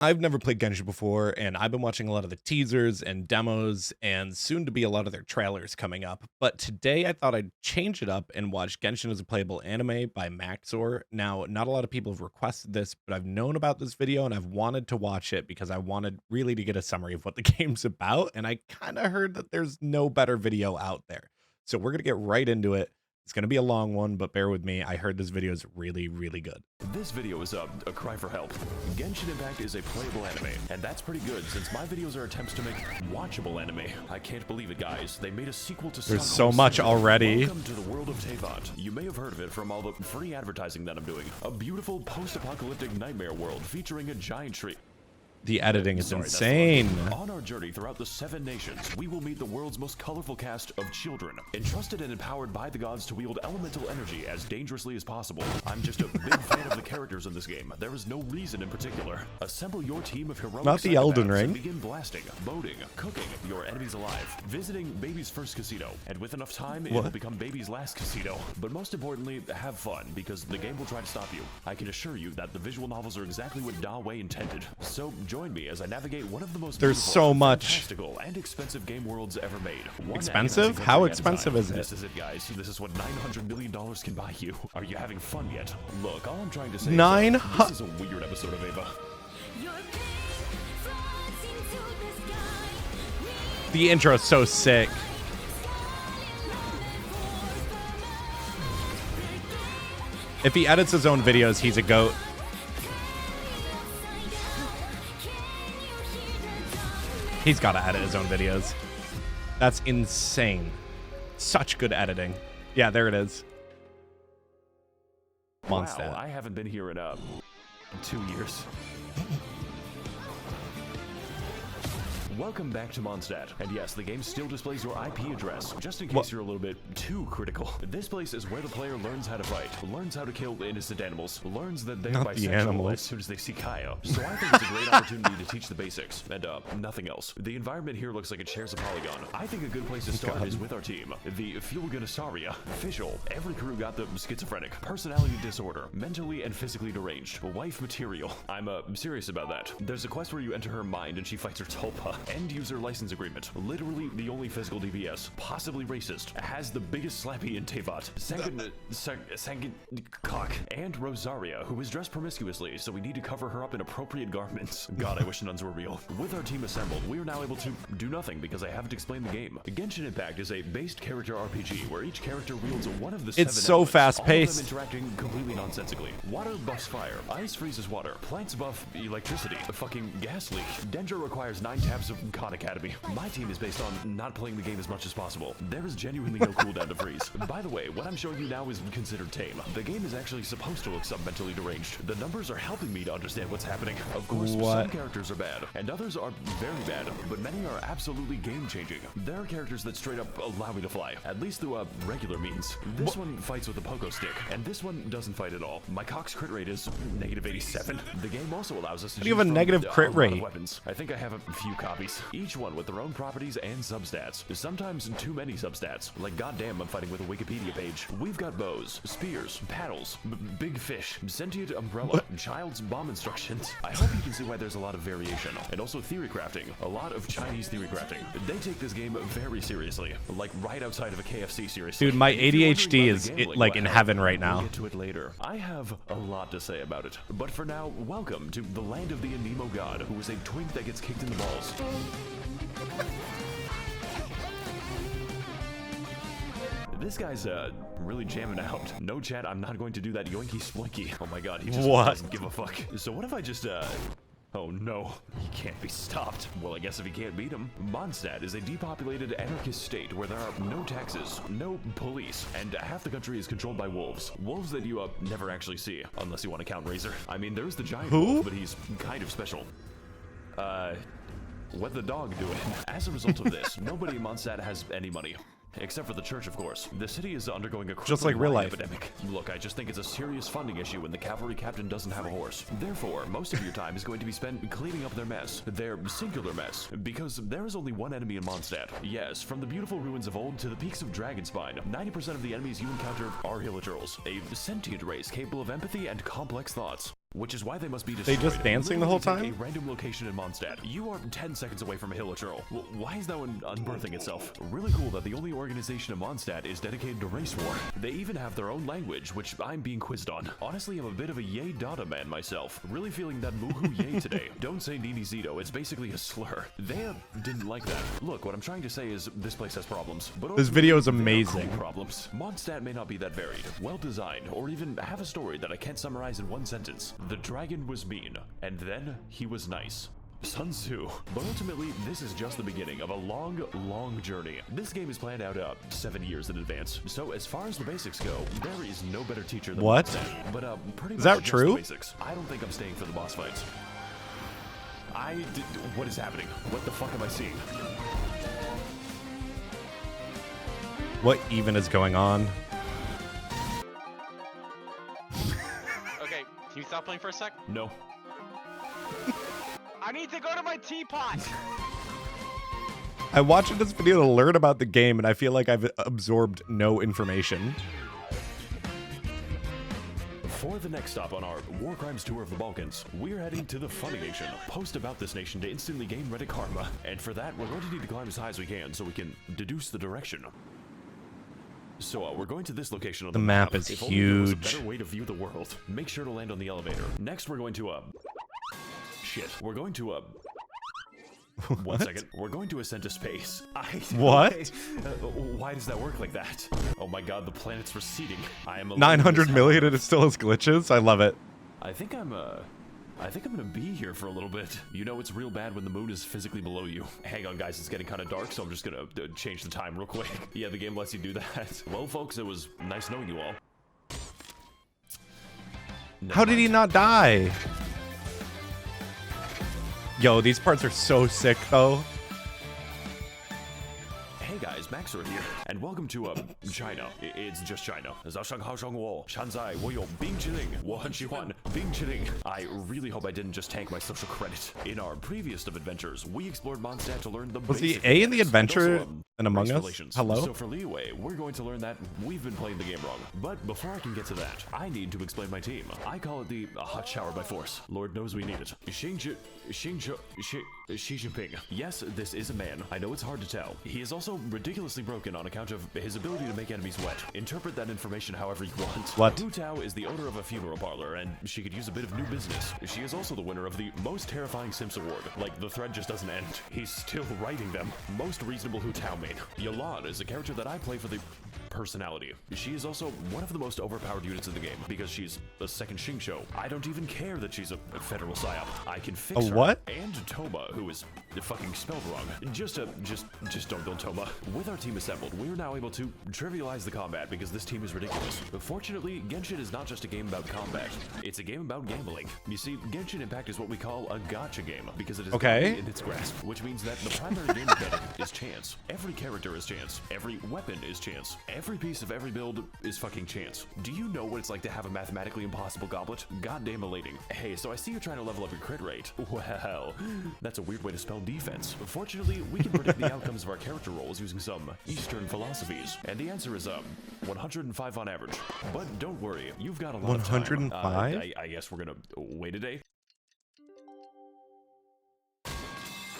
I've never played Genshin before, and I've been watching a lot of the teasers and demos, and soon to be a lot of their trailers coming up. But today I thought I'd change it up and watch Genshin as a Playable Anime by Maxor. Now, not a lot of people have requested this, but I've known about this video and I've wanted to watch it because I wanted really to get a summary of what the game's about, and I kind of heard that there's no better video out there. So we're going to get right into it. It's going to be a long one, but bear with me. I heard this video is really, really good. This video is a cry for help. Genshin Impact is a playable anime, and that's pretty good since my videos are attempts to make watchable anime. I can't believe it, guys. They made a sequel to There's so much already. Welcome to the world of Teyvat. You may have heard of it from all the free advertising that I'm doing. A beautiful post-apocalyptic nightmare world featuring a giant tree. The editing is insane. On our journey throughout the 7 nations, we will meet the world's most colorful cast of children, entrusted and empowered by the gods to wield elemental energy as dangerously as possible. I'm just a big fan of the characters in this game. There is no reason in particular. Assemble your team of heroic Not the Elden Ring. and begin blasting, boating, cooking your enemies alive, visiting Baby's first casino, and with enough time, it will become Baby's last casino. But most importantly, have fun, because the game will try to stop you. I can assure you that the visual novels are exactly what Dawei intended. So join me as I navigate one of the most fantastical and expensive game worlds ever made. Expensive? How expensive is it? This is it, guys. This is what $900 million can buy you. Are you having fun yet? Look, all I'm trying to say is this is a weird episode of Ava. The intro is so sick. If he edits his own videos, he's a goat. He's got to edit his own videos. That's insane. Such good editing. Yeah, there it is. Mondstadt. Wow, I haven't been here in 2 years. Welcome back to Mondstadt, and yes, the game still displays your IP address, just in case you're a little bit too critical. This place is where the player learns how to fight, learns how to kill innocent animals, learns that they're bisexual as soon as they see Kaya. So I think it's a great opportunity to teach the basics, and nothing else. The environment here looks like it shares a polygon. I think a good place to start is with our team. The Fulganasaria. Official. Every crew got the schizophrenic, personality disorder, mentally and physically deranged, wife material. I'm serious about that. There's a quest where you enter her mind and she fights her tulpa. End user license agreement. Literally the only physical DPS. Possibly racist. Has the biggest slappy in Teyvat. Second cock. And Rosaria, who is dressed promiscuously, so we need to cover her up in appropriate garments. God, I wish nuns were real. With our team assembled, we are now able to do nothing because I haven't explained the game. Genshin Impact is a based character RPG where each character wields one of the 7 It's so elements, fast-paced. all of them interacting completely nonsensically. Water buffs fire. Ice freezes water. Plants buff electricity. A fucking gas leak. Dendra requires 9 tabs of Khan Academy. My team is based on not playing the game as much as possible. There is genuinely no cooldown to freeze. By the way, what I'm showing you now is considered tame. The game is actually supposed to look mentally deranged. The numbers are helping me to understand what's happening. Of course, some characters are bad, and others are very bad, but many are absolutely game-changing. There are characters that straight up allow me to fly, at least through regular means. This one fights with a pogo stick, and this one doesn't fight at all. My Cox crit rate is -87. The game also allows us to You have a negative crit rate. Weapons. I think I have a few copies. Each one with their own properties and substats. Sometimes too many substats. Like, goddamn, I'm fighting with a Wikipedia page. We've got bows, spears, paddles, big fish, sentient umbrella, child's bomb instructions. I hope you can see why there's a lot of variation. And also theory crafting. A lot of Chinese theory crafting. They take this game very seriously. Like, right outside of a KFC, seriously. Dude, my ADHD is like in heaven right now. We'll get to it later. I have a lot to say about it. But for now, welcome to the land of the Anemo god, who is a twink that gets kicked in the balls. This guy's really jamming out. No chat, I'm not going to do that yoinky splinky. Oh my god, he just doesn't give a fuck. So what if I just oh no, he can't be stopped. Well, I guess if he can't beat him. Mondstadt is a depopulated anarchist state where there are no taxes, no police, and half the country is controlled by wolves. Wolves that you never actually see, unless you want to count Razor. I mean, there's the giant wolf, but he's kind of special. What the dog doing? As a result of this, nobody in Mondstadt has any money. Except for the church, of course. The city is undergoing a just like real life epidemic. Look, I just think it's a serious funding issue when the cavalry captain doesn't have a horse. Therefore, most of your time is going to be spent cleaning up their mess. Their singular mess. Because there is only one enemy in Mondstadt. Yes, from the beautiful ruins of old to the peaks of Dragonspine, 90% of the enemies you encounter are Hilichurls, a sentient race capable of empathy and complex thoughts. which is why they must be destroyed. They just dancing the whole time? A random location in Mondstadt. You are 10 seconds away from a hilichurl. Why is that one unbirthing itself? Really cool that the only organization in Mondstadt is dedicated to race war. They even have their own language, which I'm being quizzed on. Honestly, I'm a bit of a yay data man myself. Really feeling that moohoo yay today. Don't say Nini Zito, it's basically a slur. They didn't like that. Look, what I'm trying to say is this place has problems. But this video is amazing. Cool problems. Mondstadt may not be that varied, well designed, or even have a story that I can't summarize in one sentence. The dragon was mean, and then he was nice. Sun Tzu. But ultimately, this is just the beginning of a long, long journey. This game is planned out 7 years in advance. So as far as the basics go, there is no better teacher than what? Mondstadt. But pretty is much that just true? The basics. I don't think I'm staying for the boss fights. What is happening? What the fuck am I seeing? What even is going on? Okay, can you stop playing for a sec? No. I need to go to my teapot! I watched this video to learn about the game, and I feel like I've absorbed no information. For the next stop on our War Crimes tour of the Balkans, we're heading to the Funny Nation. Post about this nation to instantly gain Reddit karma. And for that, we're going to need to climb as high as we can so we can deduce the direction. So we're going to this location on the map is if only there was a huge. better way to view the world. Make sure to land on the elevator. Next, we're going to shit. We're going to one second. We're going to ascend to space. What? Why does that work like that? Oh my god, the planet's receding. I am 900 million and it still has glitches. I love it. I think I'm gonna be here for a little bit. You know it's real bad when the moon is physically below you. Hang on guys, it's getting kind of dark, so I'm just gonna change the time real quick. Yeah, the game lets you do that. Well folks, it was nice knowing you all. How did he not die? Yo, these parts are so sick though. Hey guys, Maxor here, and welcome to China. It's just China. I really hope I didn't just tank my social credit. In our previous of adventures, we explored Mondstadt to learn the Was the basic A in the mechanics, adventure and also, in Among race Us? relations. Hello? So for Liyue, we're going to learn that we've been playing the game wrong. But before I can get to that, I need to explain my team. I call it the hot shower by force. Lord knows we need it. Xi Jinping. Yes, this is a man. I know it's hard to tell. He is also ridiculously broken on account of his ability to make enemies wet. Interpret that information however you want. What? Hu Tao is the owner of a funeral parlor, and she could use a bit of new business. She is also the winner of the Most Terrifying Sims Award. Like, the thread just doesn't end. He's still writing them. Most reasonable Hu Tao made. Yalan is a character that I play for the personality. She is also one of the most overpowered units in the game because she's a second Xingqiu. I don't even care that she's a federal psyop. I can fix her. What? And Toma, who is fucking spelled wrong. Just don't go Toma. With our team assembled, we're now able to trivialize the combat because this team is ridiculous. But fortunately, Genshin is not just a game about combat. It's a game about gambling. You see, Genshin Impact is what we call a gacha game because it is in its grasp, which means that the primary game mechanic is chance. Every character is chance. Every weapon is chance. Every piece of every build is fucking chance. Do you know what it's like to have a mathematically impossible goblet? Goddamn elating. Hey, so I see you're trying to level up your crit rate. Well, that's a weird way to spell defense. Fortunately, we can predict the outcomes of our character roles using some Eastern philosophies. And the answer is 105 on average. But don't worry, you've got a lot of time. 105? I guess we're gonna wait a day.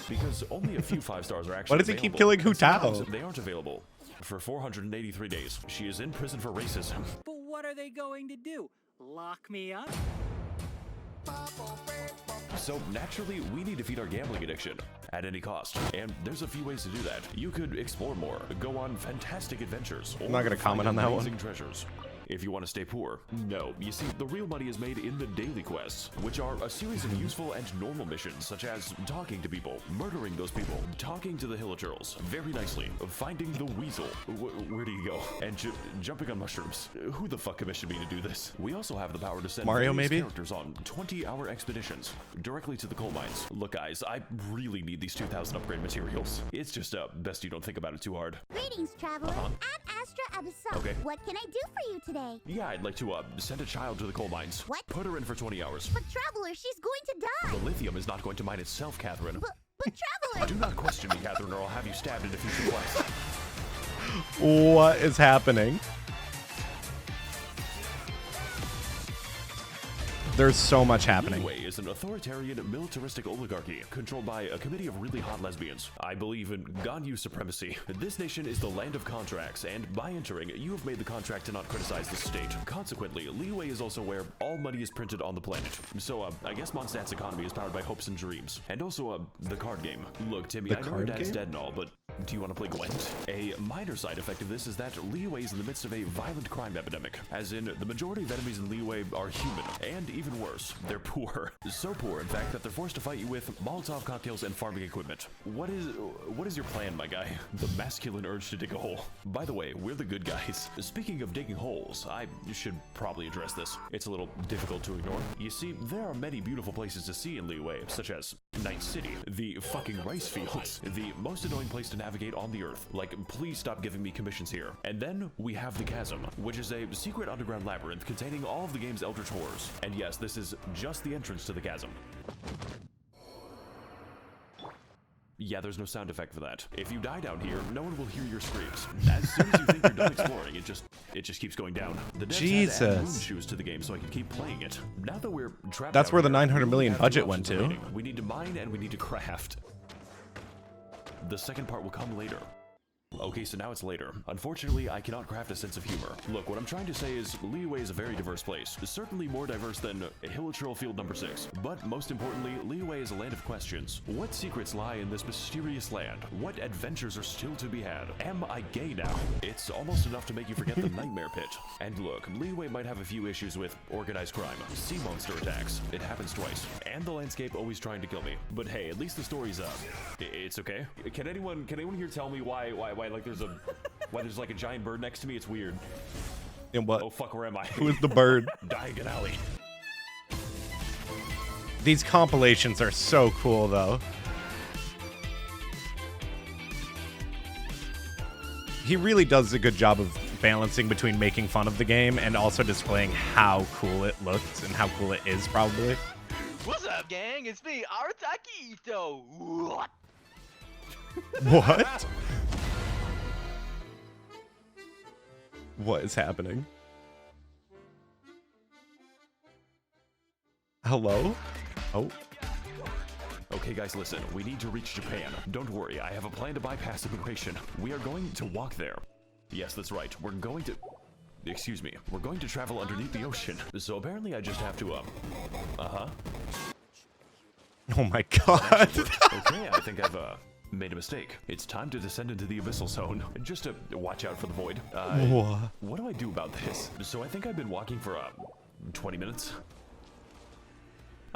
Because only a few 5 stars are actually Why does he keep available, killing Hu and Tao? sometimes they aren't available. For 483 days, she is in prison for racism. But what are they going to do? Lock me up? So naturally, we need to feed our gambling addiction at any cost. And there's a few ways to do that. You could explore more, go on fantastic adventures, or I'm not gonna comment on that one. amazing treasures. If you want to stay poor. No, you see, the real money is made in the daily quests, which are a series of useful and normal missions, such as talking to people, murdering those people, talking to the hilichurls, very nicely, finding the weasel, where do you go, and jumping on mushrooms. Who the fuck commissioned me to do this? We also have the power to send Mario, various maybe? characters on 20-hour expeditions, directly to the coal mines. Look guys, I really need these 2,000 upgrade materials. It's just best you don't think about it too hard. Greetings, traveler. At Astra Abyssal. Okay. What can I do for you today? Yeah, I'd like to send a child to the coal mines. What? Put her in for 20 hours. But traveler, she's going to die. The lithium is not going to mine itself, Catherine. But traveler. Do not question me, Catherine, or I'll have you stabbed in a future quest. What is happening? There's so much happening. Liyue is an authoritarian, militaristic oligarchy controlled by a committee of really hot lesbians. I believe in Ganyu supremacy. This nation is the land of contracts, and by entering, you have made the contract to not criticize the state. Consequently, Liyue is also where all money is printed on the planet. So, I guess Mondstadt's economy is powered by hopes and dreams. And also, the card game. Look, Timmy, I know your dad's dead and all, but do you want to play Gwent? A minor side effect of this is that Liyue is in the midst of a violent crime epidemic. As in, the majority of enemies in Liyue are human, and even worse, they're poor. So poor, in fact, that they're forced to fight you with Molotov cocktails and farming equipment. What is your plan, my guy? The masculine urge to dig a hole. By the way, we're the good guys. Speaking of digging holes, I should probably address this. It's a little difficult to ignore. You see, there are many beautiful places to see in Liyue, such as Night City, the fucking rice fields, the most annoying place to navigate on the earth. Like, please stop giving me commissions here. And then we have the Chasm, which is a secret underground labyrinth containing all of the game's eldritch horrors. And yes, this is just the entrance to the Chasm. Yeah, there's no sound effect for that. If you die down here, no one will hear your screams. As soon as you think you're done exploring, it just keeps going down. The devs had to add moon shoes to the game so I could keep playing it. Now that we're trapped, that's where the 900 we million have budget two went options to. remaining. We need to mine and we need to craft. The second part will come later. Okay, so now it's later. Unfortunately, I cannot craft a sense of humor. Look, what I'm trying to say is Liyue is a very diverse place. Certainly more diverse than Hilichurl Field number 6. But most importantly, Liyue is a land of questions. What secrets lie in this mysterious land? What adventures are still to be had? Am I gay now? It's almost enough to make you forget the nightmare pit. And look, Liyue might have a few issues with organized crime, sea monster attacks. It happens twice. And the landscape always trying to kill me. But hey, at least the story's up. It's okay. Can anyone here tell me why like there's like a giant bird next to me? It's weird. And what? Oh fuck, where am I? Who is the bird? Diagon Alley. These compilations are so cool, though. He really does a good job of balancing between making fun of the game and also displaying how cool it looks and how cool it is, probably. What's up, gang? It's me, Artakito. What? What? What is happening? Hello? Oh. Okay guys, listen, we need to reach Japan. Don't worry, I have a plan to bypass immigration. We are going to walk there. Yes, that's right, we're going to... Excuse me, we're going to travel underneath the ocean. So apparently I just have to, Oh my god. Okay, I think I've, made a mistake. It's time to descend into the abyssal zone. Just to watch out for the void. What do I do about this? So I think I've been walking for 20 minutes.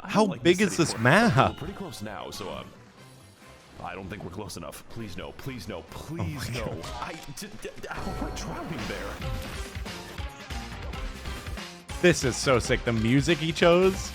How big is this map? We're pretty close now, so I don't think we're close enough. Please no, please no, please no. How am I drowning there? This is so sick. The music he chose.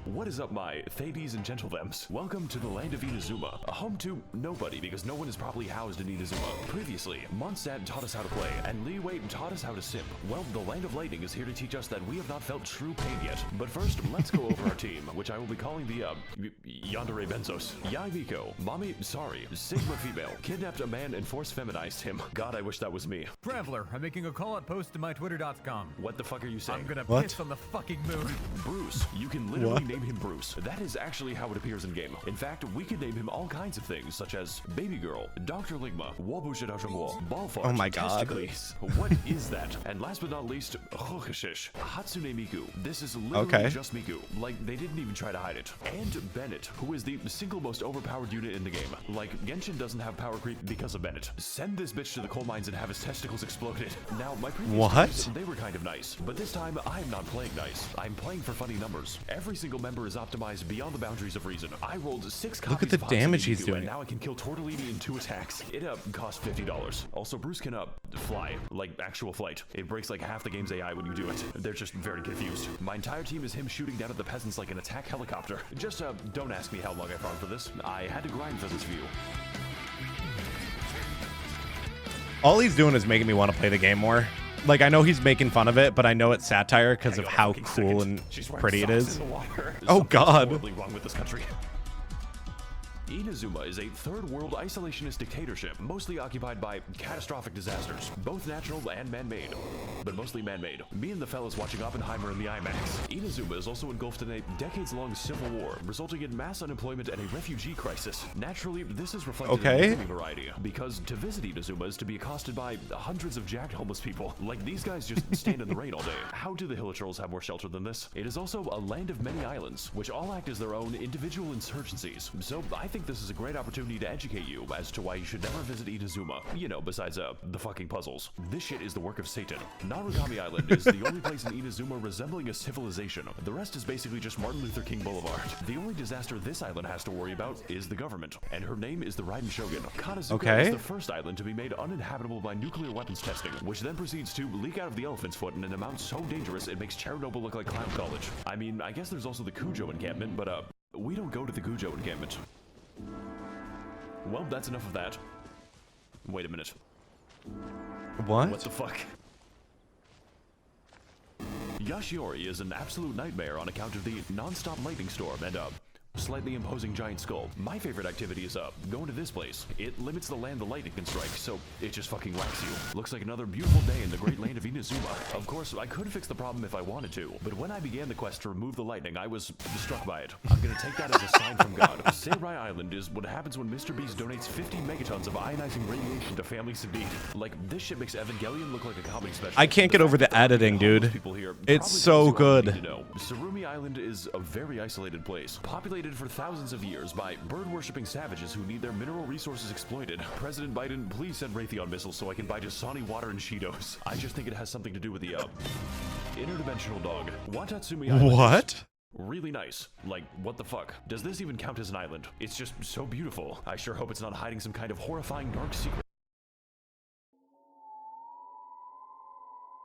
What is up, my Thades and Gentlethems? Welcome to the land of Inazuma, a home to nobody because no one is properly housed in Inazuma. Previously, Mondstadt taught us how to play, and Liyue taught us how to simp. Well, the land of lightning is here to teach us that we have not felt true pain yet. But first, let's go over our team, which I will be calling the, Yandere Benzos. Yai Miko, Mommy, sorry, Sigma female, kidnapped a man and force feminized him. God, I wish that was me. Traveler, I'm making a call-out post to my twitter.com. What the fuck are you saying? I'm gonna piss on the fucking moon. Bruce, you can literally name him Bruce. That is actually how it appears in game. In fact, we can name him all kinds of things, such as Baby Girl, Dr. Ligma, Ball Fart, Oh my god. Testicles. What is that? And last but not least, Hatsune Miku. This is literally just Miku. Like, they didn't even try to hide it. And Bennett, who is the single most overpowered unit in the game. Like, Genshin doesn't have power creep because of Bennett. Send this bitch to the coal mines and have his testicles exploded. Now, my previous games, they were kind of nice, but this time, I'm not playing nice. I'm playing for funny numbers. Every single member is optimized beyond the boundaries of reason. I rolled 6 copies. Look at the of damage Hatsune he's Miku, doing. And now I can kill Tortellini in 2 attacks. It cost $50. Also, Bruce can fly, like actual flight. It breaks like half the game's AI when you do it. They're just very confused. My entire team is him shooting down at the peasants like an attack helicopter. Just don't ask me how long I farmed for this. I had to grind for this view. All he's doing is making me want to play the game more. Like, I know he's making fun of it, but I know it's satire because of how cool and pretty it is. Oh god. Wrong with this country. Inazuma is a third-world isolationist dictatorship, mostly occupied by catastrophic disasters, both natural and man-made, but mostly man-made. Me and the fellas watching Oppenheimer in the IMAX. Inazuma is also engulfed in a decades-long civil war, resulting in mass unemployment and a refugee crisis. Naturally, this is reflected in the gaming variety, because to visit Inazuma is to be accosted by hundreds of jacked homeless people. Like, these guys just stand in the rain all day. How do the Hill Trolls have more shelter than this? It is also a land of many islands, which all act as their own individual insurgencies. So I think this is a great opportunity to educate you as to why you should never visit Inazuma. You know, besides the fucking puzzles. This shit is the work of Satan. Narukami Island is the only place in Inazuma resembling a civilization. The rest is basically just Martin Luther King Boulevard. The only disaster this island has to worry about is the government, and her name is the Raiden Shogun. Kanazuka is the first island to be made uninhabitable by nuclear weapons testing, which then proceeds to leak out of the elephant's foot in an amount so dangerous it makes Chernobyl look like clown college. I mean, I guess there's also the Kujo encampment, but we don't go to the Kujo encampment. Well, that's enough of that. Wait a minute. What? What the fuck? Yashiori is an absolute nightmare on account of the non-stop lightning storm and slightly imposing giant skull. My favorite activity is going to this place. It limits the land the lightning can strike, so it just fucking whacks you. Looks like another beautiful day in the great land of Inazuma. Of course, I could fix the problem if I wanted to, but when I began the quest to remove the lightning, I was struck by it. I'm gonna take that as a sign from God. Seirai Island is what happens when Mr. Beast donates 50 megatons of ionizing radiation to families in need. Like, this shit makes Evangelion look like a comedy special. I can't get over the editing, dude. It's so good. Sarumi Island is a very isolated place, populated for thousands of years by bird-worshipping savages who need their mineral resources exploited. President Biden, please send Raytheon missiles so I can buy Dasani water and Cheetos. I just think it has something to do with the interdimensional dog. Watatsumi Island. What? Really nice. Like, what the fuck? Does this even count as an island? It's just so beautiful. I sure hope it's not hiding some kind of horrifying dark secret.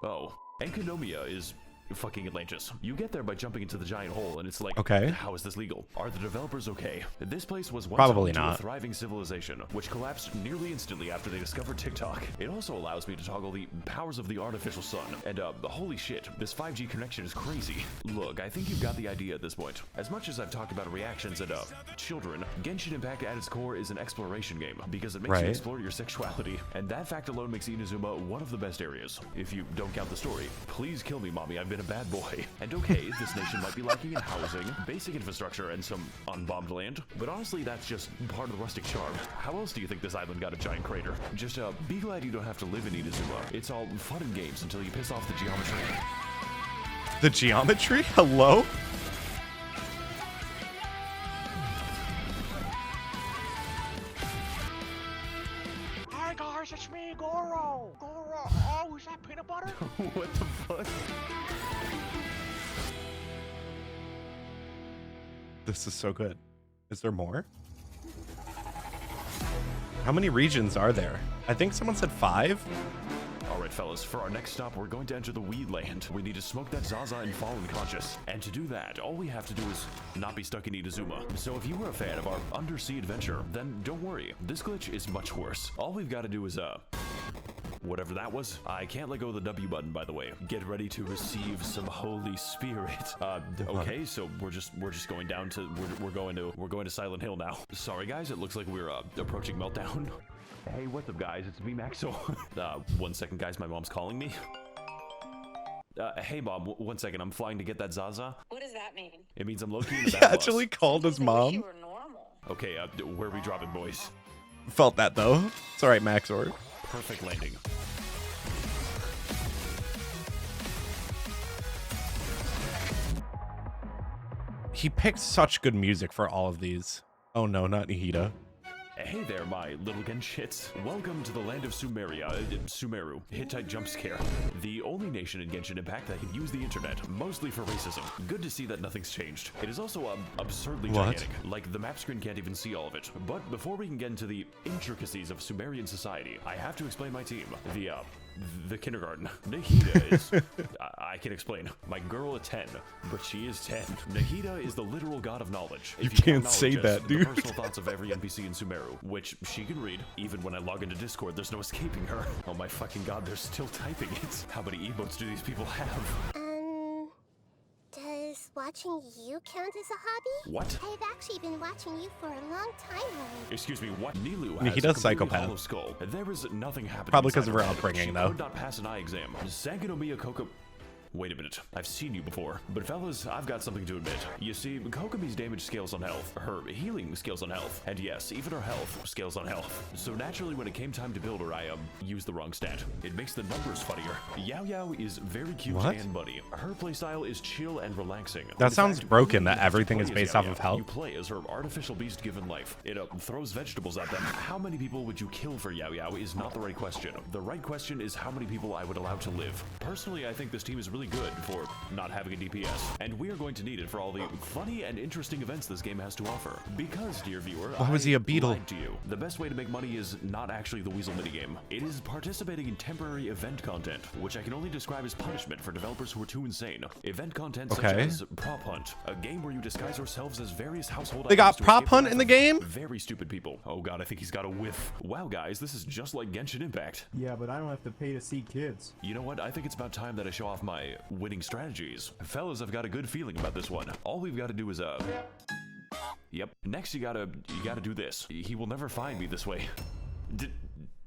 Oh, Enkanomiya is fucking Atlantis. You get there by jumping into the giant hole, and it's like, okay, how is this legal? Are the developers okay? This place was once probably home to not a thriving civilization, which collapsed nearly instantly after they discovered TikTok. It also allows me to toggle the powers of the artificial sun, and holy shit, this 5G connection is crazy. Look, I think you've got the idea at this point. As much as I've talked about reactions and children, Genshin Impact at its core is an exploration game, because it makes you explore your sexuality, and that fact alone makes Inazuma one of the best areas. If you don't count the story. Please kill me, mommy, I've been a bad boy. And okay, this nation might be lacking in housing, basic infrastructure, and some unbombed land, but honestly, that's just part of the rustic charm. How else do you think this island got a giant crater? Just be glad you don't have to live in Inazuma. It's all fun and games until you piss off the geometry. The geometry? Hello? Hi guys, it's me, Goro. Goro. Oh, is that peanut butter? What the fuck? This is so good. Is there more? How many regions are there? I think someone said 5. Alright fellas, for our next stop, we're going to enter the Weed Land. We need to smoke that Zaza and fall unconscious. And to do that, all we have to do is not be stuck in Inazuma. So if you were a fan of our undersea adventure, then don't worry, this glitch is much worse. All we've got to do is, whatever that was. I can't let go of the W button, by the way. Get ready to receive some Holy Spirit. Okay, so we're just going down to we're going to Silent Hill now. Sorry guys, it looks like we're approaching meltdown. Hey, what's up guys? It's me, Maxo. 1 second guys, my mom's calling me. Hey mom, 1 second, I'm flying to get that Zaza. What does that mean? It means I'm low-key in He the bad actually called his mom. You were normal. Okay, where are we dropping, boys? Felt that though. It's alright, Maxor. Perfect landing. He picked such good music for all of these. Oh no, not Nihida. Hey there, my little Genshits. Welcome to the land of Sumeru. Hittite jump scare. The only nation in Genshin Impact that can use the internet, mostly for racism. Good to see that nothing's changed. It is also absurdly gigantic. Like, the map screen can't even see all of it. But before we can get into the intricacies of Sumerian society, I have to explain my team. The kindergarten. Nahida is... I can explain. My girl at 10, but she is 10. Nahida is the literal god of knowledge. You can't say that, dude. The personal thoughts of every NPC in Sumeru, which she can read. Even when I log into Discord, there's no escaping her. Oh my fucking god, they're still typing it. How many emotes do these people have? Does watching you count as a hobby? What? I've actually been watching you for a long time already. Excuse me, what? Nilu He has does a completely psychopath. hollow skull. There is nothing happening. Probably because inside of her head. upbringing, She though. could not pass an eye exam. Sangonomiya Koko. Wait a minute, I've seen you before. But fellas, I've got something to admit. You see, Kokomi's damage scales on health, her healing scales on health, and yes, even her health scales on health. So naturally, when it came time to build her, I used the wrong stat. It makes the numbers funnier. Yao Yao is very cute What? and buddy. Her playstyle is chill and relaxing. That In sounds fact, broken, you that don't have to everything play is as based Yao off Yao. of health. You play as her artificial beast given life. It throws vegetables at them. How many people would you kill for Yao Yao is not the right question. The right question is how many people I would allow to live. Personally, I think this team is really good for not having a DPS, and we are going to need it for all the funny and interesting events this game has to offer. Because, dear viewer, Why was he a beetle? lied to you. The best way to make money is not actually the Weasel minigame. It is participating in temporary event content, which I can only describe as punishment for developers who are too insane. Event content such Okay. as Prop Hunt, a game where you disguise yourselves as various household They got items to Prop escape Hunt wrath in the of game? Very stupid people. Oh god, I think he's got a whiff. Wow, guys, this is just like Genshin Impact. Yeah, but I don't have to pay to see kids. You know what? I think it's about time that I show off my winning strategies. Fellas, I've got a good feeling about this one. All we've got to do is, Yep. Next, you gotta do this. He will never find me this way.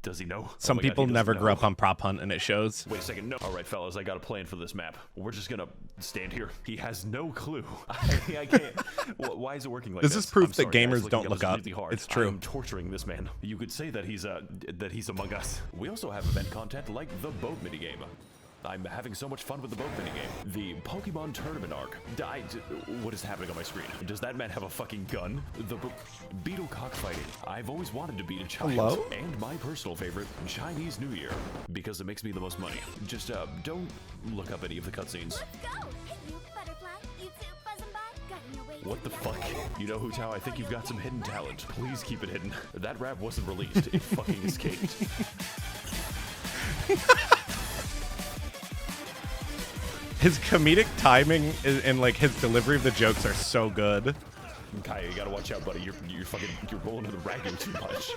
Does he know? Some Oh my God, people he never doesn't grew know. up on Prop Hunt, and it shows. Wait a second. No. All right, fellas, I got a plan for this map. We're just gonna stand here. He has no clue. I can't. Why is it working like this? This is proof I'm that sorry, guys, gamers looking don't at look us up. really hard. It's true. I'm torturing this man. You could say that he's among us. We also have event content like the boat minigame. I'm having so much fun with the boat minigame. The Pokemon Tournament arc. What is happening on my screen? Does that man have a fucking gun? The beetle cockfighting. I've always wanted to beat a child. Hello? And my personal favorite, Chinese New Year, because it makes me the most money. Just don't look up any of the cutscenes. Let's go! Hey, you butterfly, you too, buzzing by, got in your way. What the fuck? You know, Hu Tao, I think you've got some hidden talent. Please keep it hidden. That rap wasn't released. It fucking escaped. His comedic timing and like his delivery of the jokes are so good. Kaya, you gotta watch out, buddy. You're rolling to the ragging too much.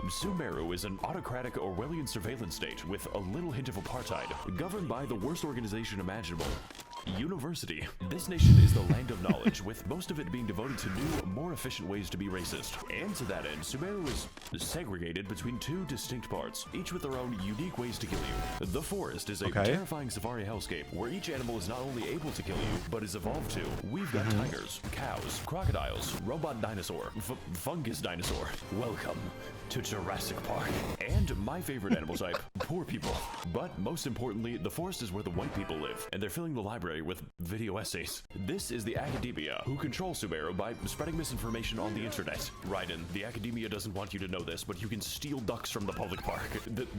Sumeru is an autocratic Orwellian surveillance state with a little hint of apartheid, governed by the worst organization imaginable. University. This nation is the land of knowledge, with most of it being devoted to new, more efficient ways to be racist. And to that end, Sumeru is segregated between two distinct parts, each with their own unique ways to kill you. The forest is a terrifying safari hellscape, where each animal is not only able to kill you, but is evolved to. We've got tigers, cows, crocodiles, robot dinosaur, fungus dinosaur. Welcome to Jurassic Park. And my favorite animal type, poor people. But most importantly, the forest is where the white people live, and they're filling the library with video essays. This is the academia, who control Sumeru by spreading misinformation on the internet. Raiden, the academia doesn't want you to know this, but you can steal ducks from the public park.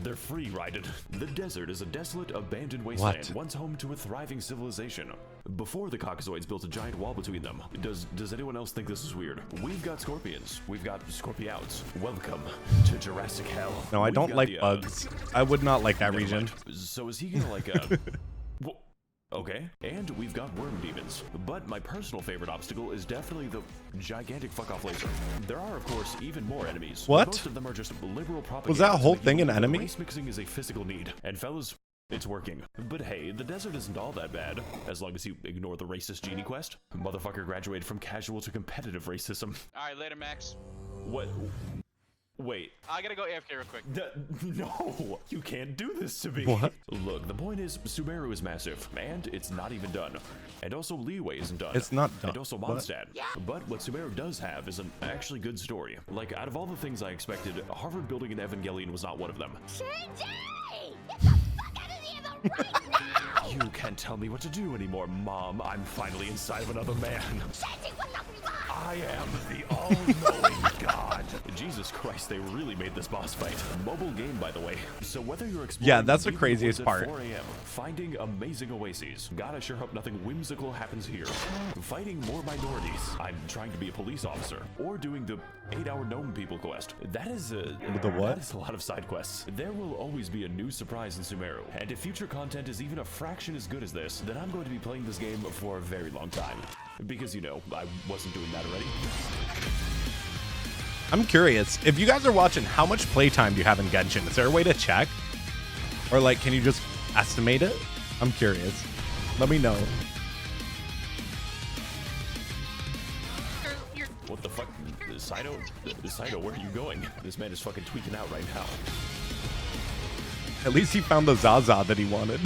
They're free, Raiden. The desert is a desolate, abandoned wasteland, once home to a thriving civilization. Before the Caucasoids built a giant wall between them. Does anyone else think this is weird? We've got scorpions. We've got scorpiouts. Welcome to Jurassic Hell. No, I don't like bugs. I would not like that Never region. mind. So is he gonna like Okay, and we've got worm demons. But my personal favorite obstacle is definitely the gigantic fuck-off laser. There are, of course, even more enemies. What? Most of them are just liberal propaganda. Was that whole thing an enemy? Race mixing is a physical need. And fellas, it's working. But hey, the desert isn't all that bad, as long as you ignore the racist genie quest. Motherfucker graduated from casual to competitive racism. Alright, later, Max. What? Wait. I gotta go AFK real quick. No, you can't do this to me. What? Look, the point is, Sumeru is massive, and it's not even done. And also, Liyue isn't done. It's not done. And also, What? Mondstadt. But what Sumeru does have is an actually good story. Like, out of all the things I expected, Harvard building an Evangelion was not one of them. Shinji! Get the fuck out of here right now! You can't tell me what to do anymore, Mom. I'm finally inside of another man. Shinji, what the fuck? I am the all-knowing God. Jesus Christ, they really made this boss fight. Mobile game, by the way. So whether you're exploring Yeah, that's the deep craziest woods at part. 4 a.m., finding amazing oases. God, I sure hope nothing whimsical happens here. Fighting more minorities. I'm trying to be a police officer. Or doing the 8-hour gnome people quest. That is The what? That is a lot of side quests. There will always be a new surprise in Sumeru. And if future content is even a fraction as good as this, then I'm going to be playing this game for a very long time. Because, you know, I wasn't doing that already. I'm curious, if you guys are watching, how much playtime do you have in Genshin? Is there a way to check? Or like, can you just estimate it? I'm curious. Let me know. What the fuck? Saito? Saito, where are you going? This man is fucking tweaking out right now. At least he found the Zaza that he wanted.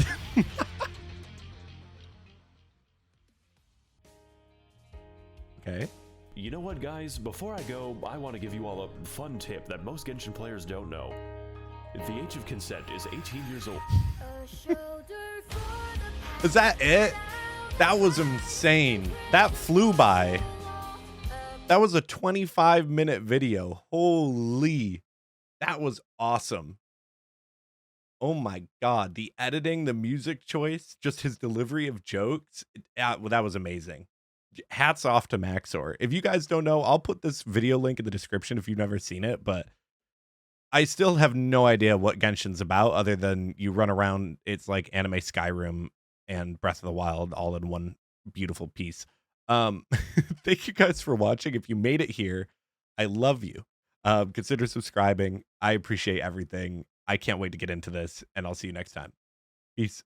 Okay. You know what, guys? Before I go, I want to give you all a fun tip that most Genshin players don't know. The age of consent is 18 years old. Is that it? That was insane. That flew by. That was a 25-minute video. Holy. That was awesome. Oh my God. The editing, the music choice, just his delivery of jokes. Well, that was amazing. Hats off to Maxor. If you guys don't know, I'll put this video link in the description if you've never seen it, but I still have no idea what Genshin's about other than you run around. It's like anime Skyrim and Breath of the Wild all in one beautiful piece. Thank you guys for watching. If you made it here, I love you. Consider subscribing. I appreciate everything. I can't wait to get into this, and I'll see you next time. Peace.